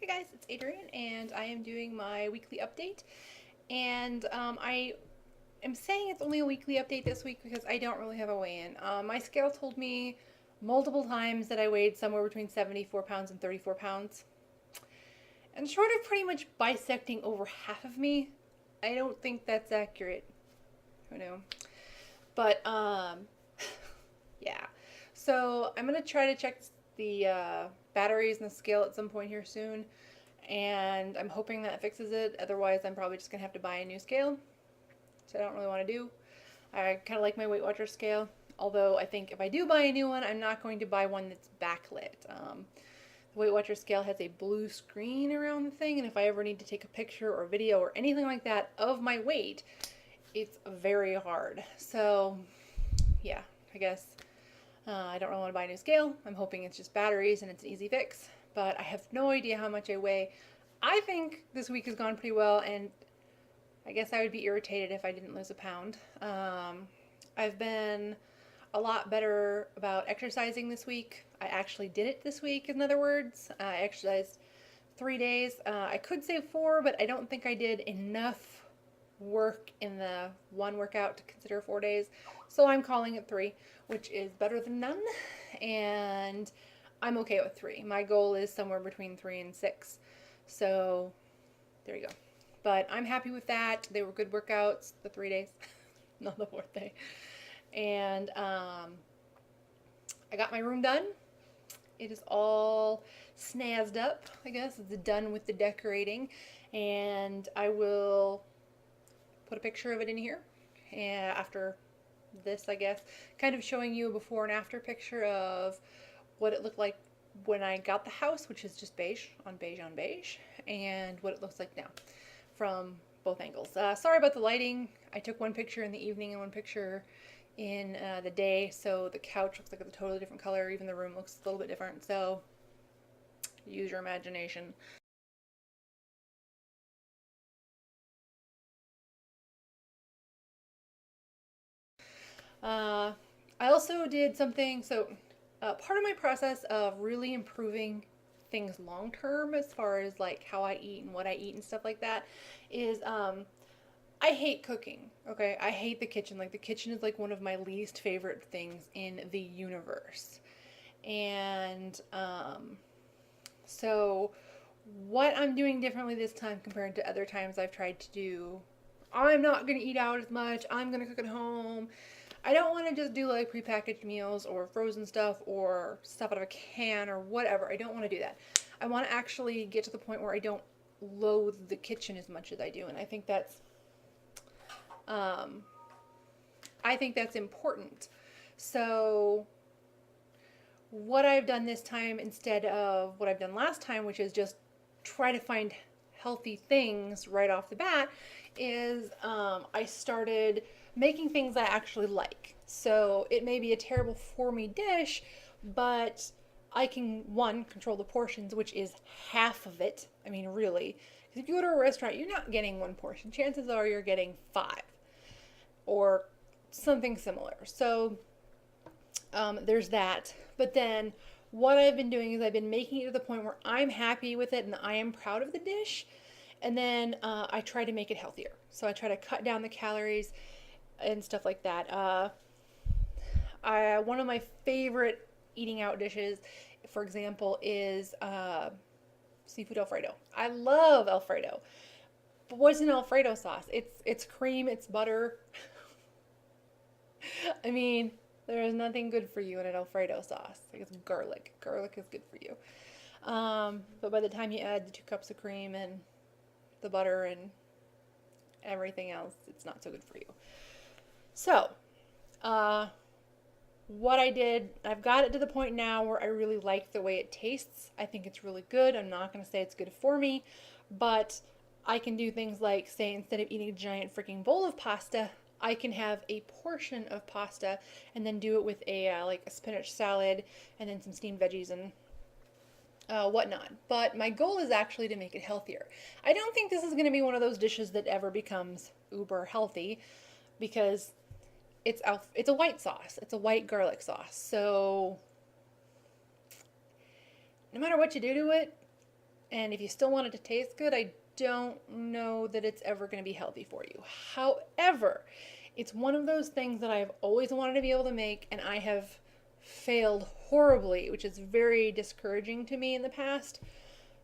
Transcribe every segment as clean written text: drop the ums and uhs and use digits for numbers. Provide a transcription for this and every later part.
Hey guys, it's Adrienne, and I am doing my weekly update. And I am saying it's only a weekly update this week because I don't really have a weigh-in. My scale told me multiple times that I weighed somewhere between 74 pounds and 34 pounds. And short of pretty much bisecting over half of me, I don't think that's accurate. Who knew? But yeah. So I'm gonna try to check the batteries and the scale at some point here soon, and I'm hoping that fixes it. Otherwise, I'm probably just gonna have to buy a new scale, which I don't really want to do. I kind of like my Weight Watcher scale, although I think if I do buy a new one, I'm not going to buy one that's backlit. The Weight Watcher scale has a blue screen around the thing, and if I ever need to take a picture or video or anything like that of my weight, it's very hard. So, yeah, I guess I don't really want to buy a new scale. I'm hoping it's just batteries and it's an easy fix, but I have no idea how much I weigh. I think this week has gone pretty well, and I guess I would be irritated if I didn't lose a pound. I've been a lot better about exercising this week. I actually did it this week, in other words. I exercised 3 days. I could say 4, but I don't think I did enough work in the one workout to consider 4 days. So I'm calling it 3, which is better than none. And I'm okay with 3. My goal is somewhere between 3 and 6. So there you go. But I'm happy with that. They were good workouts, the 3 days, not the 4th day. And I got my room done. It is all snazzed up, I guess. It's done with the decorating. And I will put a picture of it in here after this, I guess. Kind of showing you a before and after picture of what it looked like when I got the house, which is just beige on beige on beige, and what it looks like now from both angles. Sorry about the lighting. I took one picture in the evening and one picture in the day, so the couch looks like it's a totally different color. Even the room looks a little bit different, so use your imagination. Uh, I also did something, so part of my process of really improving things long term as far as like how I eat and what I eat and stuff like that is I hate cooking. Okay, I hate the kitchen. Like the kitchen is like one of my least favorite things in the universe. And so what I'm doing differently this time compared to other times I've tried to do, I'm not going to eat out as much. I'm going to cook at home. I don't want to just do like prepackaged meals or frozen stuff or stuff out of a can or whatever. I don't want to do that. I want to actually get to the point where I don't loathe the kitchen as much as I do, and um, I think that's important. So what I've done this time instead of what I've done last time, which is just try to find healthy things right off the bat, is I started making things I actually like. So it may be a terrible for me dish, but I can, one, control the portions, which is half of it. I mean, really. Because if you go to a restaurant, you're not getting one portion. Chances are you're getting 5 or something similar. So there's that. But then what I've been doing is I've been making it to the point where I'm happy with it and I am proud of the dish. And then I try to make it healthier. So I try to cut down the calories and stuff like that. One of my favorite eating out dishes, for example, is seafood Alfredo. I love Alfredo. But what's in Alfredo sauce? It's cream, it's butter. I mean, there is nothing good for you in an Alfredo sauce. Like it's garlic. Garlic is good for you. But by the time you add the 2 cups of cream and the butter and everything else, it's not so good for you. So, what I did, I've got it to the point now where I really like the way it tastes. I think it's really good. I'm not going to say it's good for me, but I can do things like, say, instead of eating a giant freaking bowl of pasta, I can have a portion of pasta and then do it with a like a spinach salad and then some steamed veggies and whatnot. But my goal is actually to make it healthier. I don't think this is going to be one of those dishes that ever becomes uber healthy because it's a white sauce. It's a white garlic sauce. So no matter what you do to it, And if you still want it to taste good, I don't know that it's ever going to be healthy for you. However, it's one of those things that I've always wanted to be able to make, and I have failed horribly, which is very discouraging to me in the past.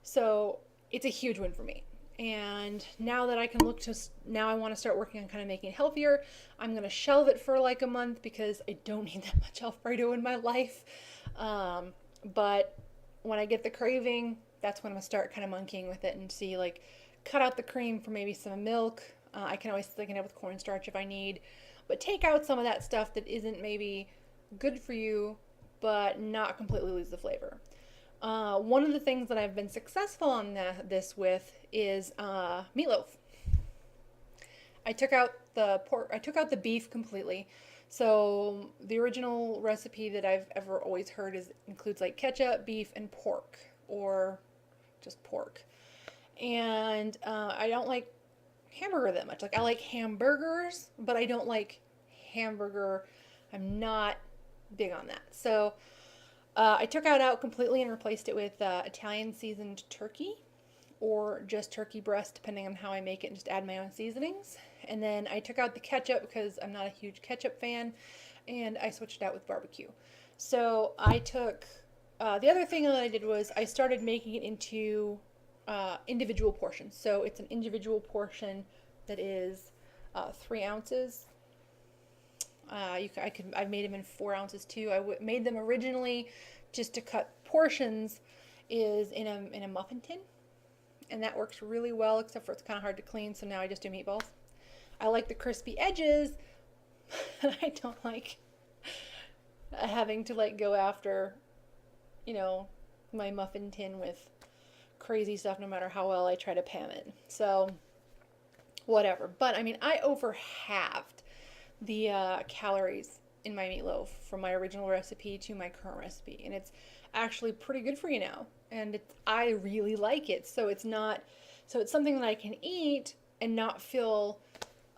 So it's a huge win for me. And now that I can look to, now I want to start working on kind of making it healthier. I'm going to shelve it for like a month because I don't need that much Alfredo in my life. But when I get the craving, that's when I'm going to start kind of monkeying with it and see, like, cut out the cream for maybe some milk. I can always thicken it with cornstarch if I need. But take out some of that stuff that isn't maybe good for you, but not completely lose the flavor. One of the things that I've been successful on this with is meatloaf. I took out the pork. I took out the beef completely. So the original recipe that I've ever always heard includes like ketchup, beef, and pork, or just pork. And I don't like hamburger that much. Like, I like hamburgers, but I don't like hamburger. I'm not big on that. So I took it out completely and replaced it with Italian seasoned turkey, or just turkey breast, depending on how I make it, and just add my own seasonings. And then I took out the ketchup because I'm not a huge ketchup fan, and I switched it out with barbecue. So I took, the other thing that I did was I started making it into individual portions. So it's an individual portion that is 3 ounces. I've made them in 4 ounces too. Made them originally just to cut portions is in a muffin tin, and that works really well, except for it's kind of hard to clean. So now I just do meatballs. I like the crispy edges, but I don't like having to like go after, my muffin tin with crazy stuff, no matter how well I try to pan it. So whatever. But I mean, I over halved the calories in my meatloaf from my original recipe to my current recipe, and it's actually pretty good for you now, and I really like it. So it's something that I can eat and not feel,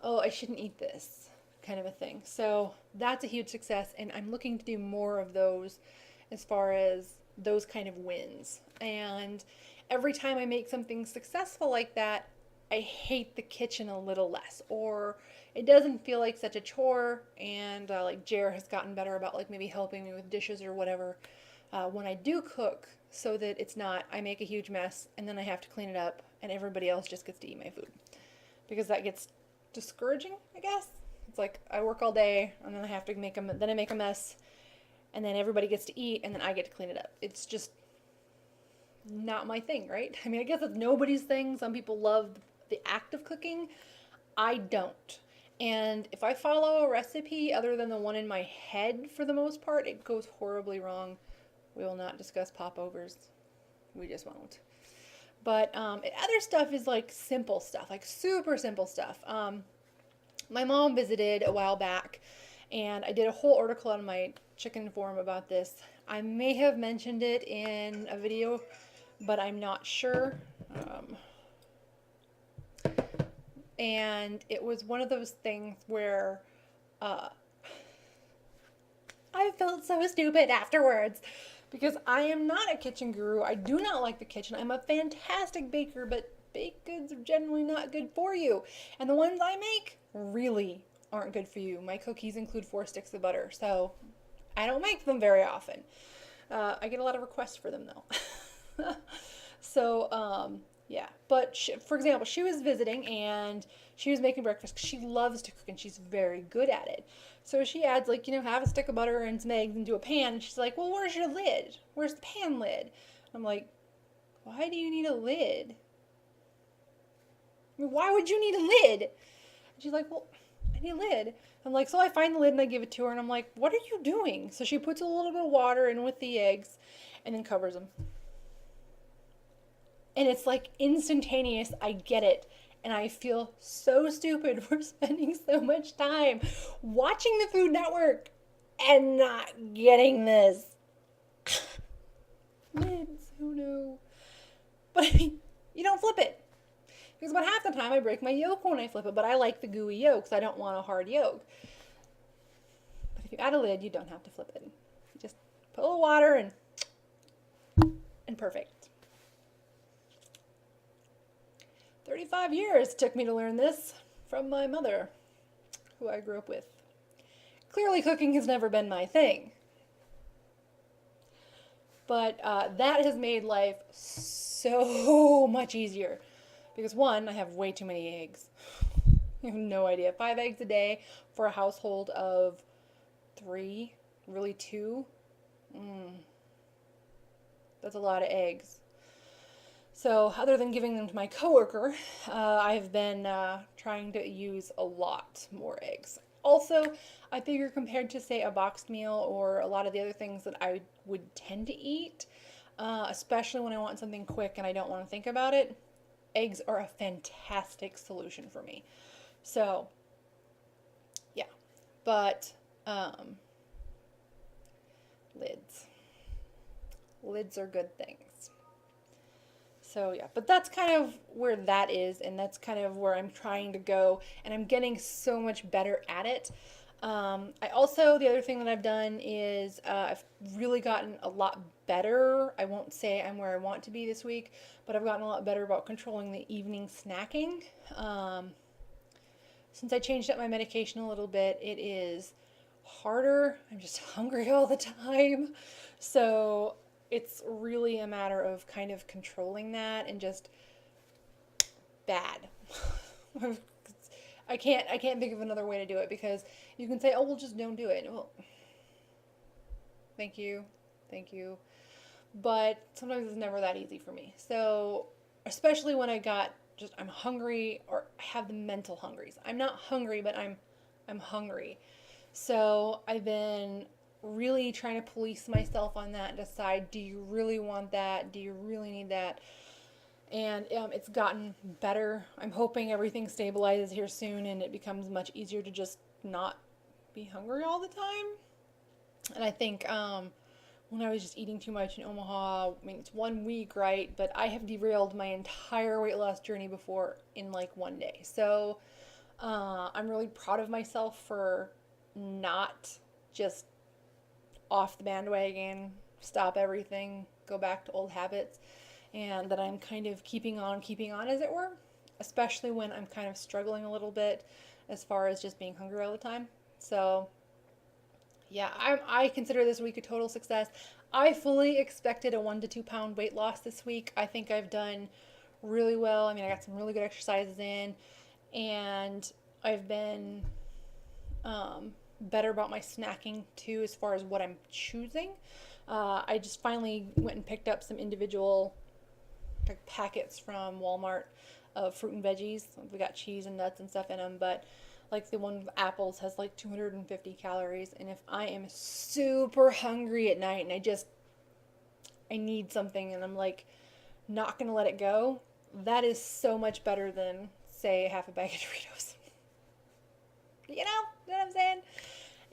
oh, I shouldn't eat this kind of a thing. So that's a huge success, and I'm looking to do more of those as far as those kind of wins. And every time I make something successful like that, I hate the kitchen a little less, or it doesn't feel like such a chore. And like Jer has gotten better about like maybe helping me with dishes or whatever when I do cook, so that it's not, I make a huge mess and then I have to clean it up and everybody else just gets to eat my food, because that gets discouraging, I guess. It's like I work all day and then I have to make a mess, and then everybody gets to eat and then I get to clean it up. It's just not my thing, right? I mean, I guess it's nobody's thing. Some people love the act of cooking. I don't. And if I follow a recipe other than the one in my head, for the most part, it goes horribly wrong. We will not discuss popovers. We just won't. But other stuff is like simple stuff, like super simple stuff. My mom visited a while back, and I did a whole article on my chicken forum about this. I may have mentioned it in a video, but I'm not sure. And it was one of those things where I felt so stupid afterwards, because I am not a kitchen guru. I do not like the kitchen. I'm a fantastic baker, but baked goods are generally not good for you. And the ones I make really aren't good for you. My cookies include 4 sticks of butter, so I don't make them very often. I get a lot of requests for them though. So, yeah. But for example, she was visiting and she was making breakfast because she loves to cook and she's very good at it. So she adds, like, half a stick of butter and some eggs into a pan, and she's like, well, where's your lid? Where's the pan lid? I'm like, why do you need a lid? I mean, why would you need a lid? And she's like, well, I need a lid. I'm like, so I find the lid and I give it to her, and I'm like, what are you doing? So she puts a little bit of water in with the eggs and then covers them. And it's like instantaneous. I get it. And I feel so stupid for spending so much time watching the Food Network and not getting this. Lids, oh no. But I mean, you don't flip it. Because about half the time I break my yolk when I flip it, but I like the gooey yolks. I don't want a hard yolk. But if you add a lid, you don't have to flip it. You just put a little water and perfect. 25 years took me to learn this from my mother, who I grew up with. Clearly cooking has never been my thing. But that has made life so much easier. Because one, I have way too many eggs. You have no idea. 5 eggs a day for a household of 3, really 2. That's a lot of eggs. So other than giving them to my coworker, I've been trying to use a lot more eggs. Also, I figure compared to, say, a boxed meal or a lot of the other things that I would tend to eat, especially when I want something quick and I don't want to think about it, eggs are a fantastic solution for me. So, yeah. But, lids. Lids are good things. So yeah, but that's kind of where that is, and that's kind of where I'm trying to go, and I'm getting so much better at it. I also, the other thing that I've done is I've really gotten a lot better. I won't say I'm where I want to be this week, but I've gotten a lot better about controlling the evening snacking. Since I changed up my medication a little bit, it is harder. I'm just hungry all the time. So it's really a matter of kind of controlling that and just bad. I can't think of another way to do it, because you can say, oh, well, just don't do it. Well, thank you. But sometimes it's never that easy for me. So especially when I'm hungry, or I have the mental hungries. I'm not hungry, but I'm hungry. So I've been really trying to police myself on that and decide, do you really want that? Do you really need that? And it's gotten better. I'm hoping everything stabilizes here soon and it becomes much easier to just not be hungry all the time. And I think when I was just eating too much in Omaha, I mean, it's 1 week, right? But I have derailed my entire weight loss journey before in like 1 day. So I'm really proud of myself for not just off the bandwagon, stop everything, go back to old habits, and that I'm kind of keeping on, as it were, especially when I'm kind of struggling a little bit as far as just being hungry all the time. So yeah, I consider this week a total success. I fully expected a 1 to 2 pound weight loss this week. I think I've done really well. I mean, I got some really good exercises in, and I've been better about my snacking too, as far as what I'm choosing. I just finally went and picked up some individual packets from Walmart of fruit and veggies. We got cheese and nuts and stuff in them, but like the one with apples has like 250 calories. And if I am super hungry at night and I need something and I'm like not gonna let it go, that is so much better than, say, half a bag of Doritos. You know what I'm saying?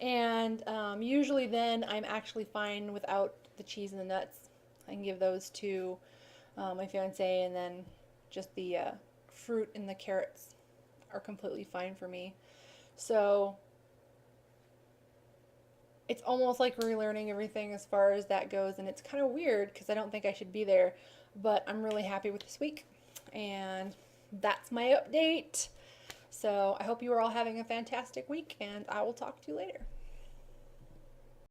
And usually then I'm actually fine without the cheese and the nuts. I can give those to my fiance, and then just the fruit and the carrots are completely fine for me. So it's almost like relearning everything as far as that goes, and it's kind of weird because I don't think I should be there, but I'm really happy with this week, and that's my update. So I hope you are all having a fantastic week, and I will talk to you later.